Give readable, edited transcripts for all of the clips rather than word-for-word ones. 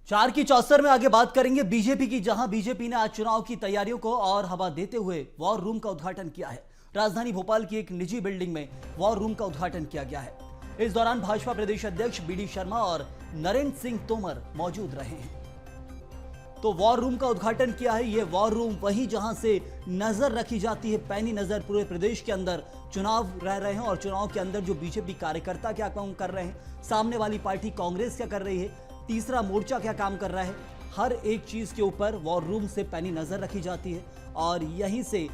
4 की 74 में आगे बात करेंगे बीजेपी की, जहां बीजेपी ने आज चुनाव की तैयारियों को और हवा देते हुए वॉर रूम का उद्घाटन किया है। राजधानी भोपाल की एक निजी बिल्डिंग में वॉर रूम का उद्घाटन किया गया है। इस दौरान भाजपा प्रदेश अध्यक्ष बीडी शर्मा और नरेंद्र सिंह तोमर मौजूद रहे हैं। तो वॉर रूम का उद्घाटन किया है। यह वॉर रूम वही जहां से नजर रखी जाती है, पैनी नजर पूरे प्रदेश के अंदर चुनाव रह रहे हैं और चुनाव के अंदर जो बीजेपी कार्यकर्ता क्या काम कर रहे हैं, सामने वाली पार्टी कांग्रेस क्या कर रही है, तीसरा मोर्चा क्या काम कर रहा है, हर एक चीज के ऊपर वॉर रूम से पैनी नजर रखी जाती है और यहीं से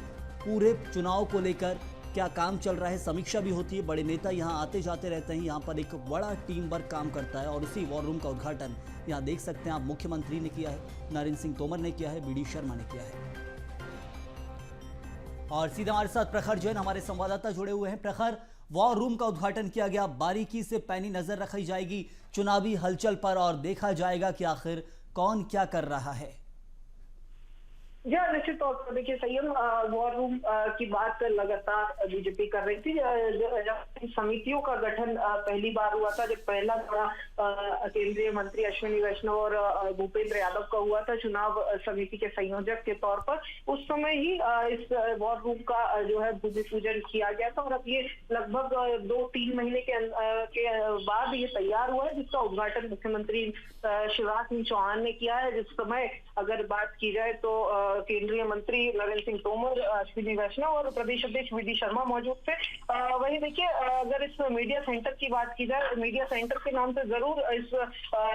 पूरे चुनाव को लेकर क्या काम चल रहा है समीक्षा भी होती है। बड़े नेता यहाँ आते जाते रहते हैं। यहाँ पर एक बड़ा टीम वर्क काम करता है और उसी वॉर रूम का उद्घाटन यहाँ देख सकते हैं आप, मुख्यमंत्री ने किया है, नरेंद्र सिंह तोमर ने किया है, बीडी शर्मा ने किया है। और सीधे हमारे साथ प्रखर जैन हमारे संवाददाता जुड़े हुए हैं। प्रखर, वॉर रूम का उद्घाटन किया गया, बारीकी से पैनी नजर रखी जाएगी चुनावी हलचल पर और देखा जाएगा कि आखिर कौन क्या कर रहा है। जी निश्चित तौर पर देखिए संयम वॉर रूम की बात लगातार बीजेपी कर रही थी। जब समितियों का गठन पहली बार हुआ था, जब पहला बड़ा केंद्रीय मंत्री अश्विनी वैष्णव और भूपेंद्र यादव का हुआ था चुनाव समिति के संयोजक के तौर पर, उस समय ही इस वॉर रूम का जो है भूमि पूजन किया गया था और अब ये लगभग 2-3 महीने के बाद ये तैयार हुआ है, जिसका उद्घाटन मुख्यमंत्री शिवराज सिंह चौहान ने किया है। जिस समय अगर बात की जाए तो केंद्रीय मंत्री नरेंद्र सिंह तोमर, अश्विनी वैष्णव और प्रदेश अध्यक्ष बीडी शर्मा मौजूद थे। वही देखिए अगर इस मीडिया सेंटर की बात की जाए, मीडिया सेंटर के नाम से जरूर इस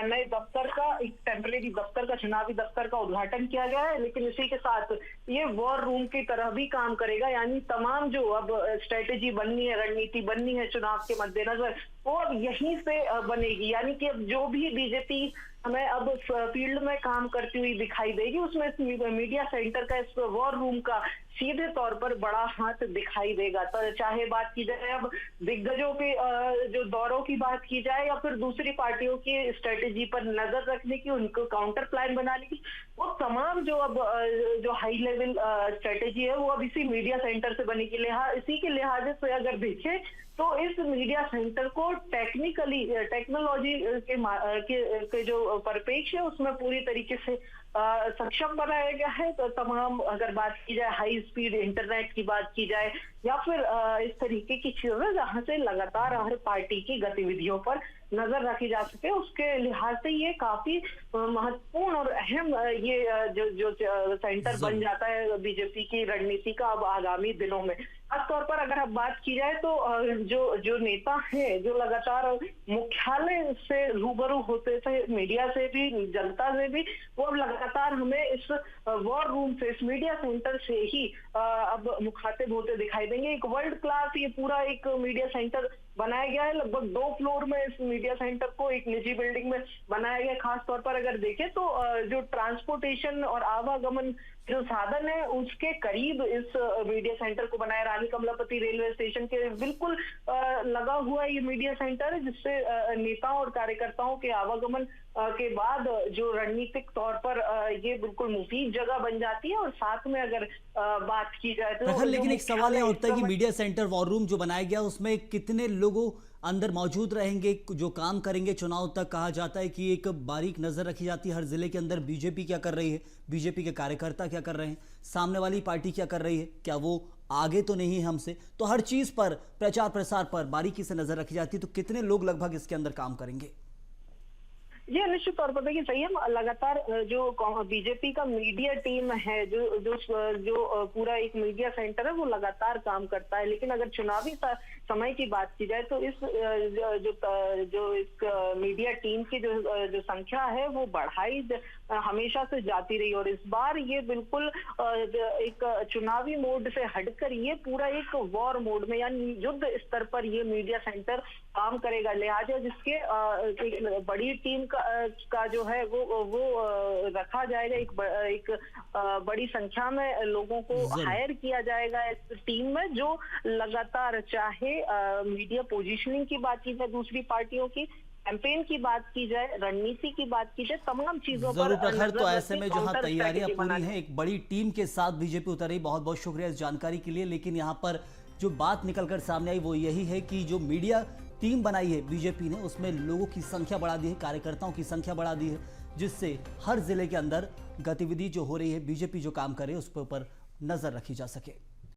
नए दफ्तर का, एक टेम्परेरी दफ्तर का, चुनावी दफ्तर का उद्घाटन किया गया है, लेकिन इसी के साथ ये वॉर रूम की तरह भी काम करेगा। यानी तमाम जो अब स्ट्रेटेजी बननी है, रणनीति बननी है चुनाव के मद्देनजर, वो अब यहीं से बनेगी। यानी कि अब जो भी बीजेपी हमें अब फील्ड में काम करती हुई दिखाई देगी, उसमें इस मीडिया सेंटर का, इस वॉर रूम का सीधे तौर पर बड़ा हाथ दिखाई देगा। तो चाहे बात की जाए अब दिग्गजों के जो दौरों की बात की जाए या फिर दूसरी पार्टियों की स्ट्रेटेजी पर नजर रखने की, उनको काउंटर प्लान बनाने की, वो तमाम जो अब जो हाई लेवल स्ट्रेटेजी है वो अब इसी मीडिया सेंटर से बनेगी। इसी के लिहाज से अगर देखें तो इस मीडिया सेंटर को टेक्निकली, टेक्नोलॉजी के जो परिप्रेक्ष्य है उसमें पूरी तरीके से सक्षम बनाया गया है। तो तमाम अगर बात की जाए हाई स्पीड इंटरनेट की बात की जाए या फिर इस तरीके की चीजें जहां से लगातार हर पार्टी की गतिविधियों पर नजर रखी जा सके, उसके लिहाज से ये काफी महत्वपूर्ण और अहम ये जो सेंटर बन जाता है बीजेपी की रणनीति का अब आगामी दिनों में। खास तौर पर अगर अब बात की जाए तो जो नेता हैं, जो लगातार मुख्यालय से रूबरू होते थे, मीडिया से भी, जनता से भी, वो अब लगातार हमें इस वॉर रूम से, इस मीडिया सेंटर से ही अब मुखातिब होते दिखाई देंगे। एक वर्ल्ड क्लास ये पूरा एक मीडिया सेंटर बनाया गया है। लगभग 2 फ्लोर में इस मीडिया सेंटर को एक निजी बिल्डिंग में बनाया गया। खास तौर पर अगर देखें तो जो ट्रांसपोर्टेशन और आवागमन जो साधन है उसके करीब इस मीडिया सेंटर को बनाया। रानी कमलापति रेलवे स्टेशन के बिल्कुल लगा हुआ ये मीडिया सेंटर है, जिससे नेताओं और कार्यकर्ताओं के आवागमन के बाद जो रणनीतिक तौर पर ये बिल्कुल मुफीद जगह बन जाती है। और साथ में अगर बात की जाए तो लेकिन एक सवाल है उठता है कि मीडिया सेंटर वॉर रूम जो बनाया गया उसमें कितने लोगों अंदर मौजूद रहेंगे जो काम करेंगे चुनाव तक। कहा जाता है कि एक बारीक नजर रखी जाती है हर जिले के अंदर, बीजेपी क्या कर रही है, बीजेपी के कार्यकर्ता क्या कर रहे हैं, सामने वाली पार्टी क्या कर रही है, क्या वो आगे तो नहीं है हमसे। तो हर चीज पर, प्रचार प्रसार पर बारीकी से नजर रखी जाती है। तो कितने लोग लगभग इसके अंदर काम करेंगे? ये निश्चित तौर पर देखिए सही, हम लगातार जो बीजेपी का मीडिया टीम है, जो पूरा एक मीडिया सेंटर है, वो लगातार काम करता है। लेकिन अगर चुनावी समय की बात की जाए तो इस जो इस मीडिया टीम की जो संख्या है वो बढ़ाई हमेशा से जाती रही और इस बार ये बिल्कुल एक चुनावी मोड से हटकर ये पूरा एक वॉर मोड में, यानी युद्ध स्तर पर ये मीडिया सेंटर काम करेगा। लिहाजा जिसके एक बड़ी टीम का जो है वो रखा जाएगा, एक बड़ी संख्या में लोगों को हायर किया जाएगा इस टीम में, जो लगातार चाहे मीडिया पोजीशनिंग की बात की जाए, दूसरी पार्टियों की कैंपेन की बात की जाए, रणनीति की बात की जाए, तमाम चीजों पर प्रखर। तो ऐसे में जहां तैयारियां पूरी हैं, एक बड़ी टीम के साथ बीजेपी उतर रही। बहुत बहुत शुक्रिया इस जानकारी के लिए। लेकिन यहां पर जो बात निकलकर सामने आई वो यही है कि जो मीडिया टीम बनाई है बीजेपी ने, उसमें लोगों की संख्या बढ़ा दी है, कार्यकर्ताओं की संख्या बढ़ा दी है, जिससे हर जिले के अंदर गतिविधि जो हो रही है, बीजेपी जो काम करे उस पर ऊपर नजर रखी जा सके।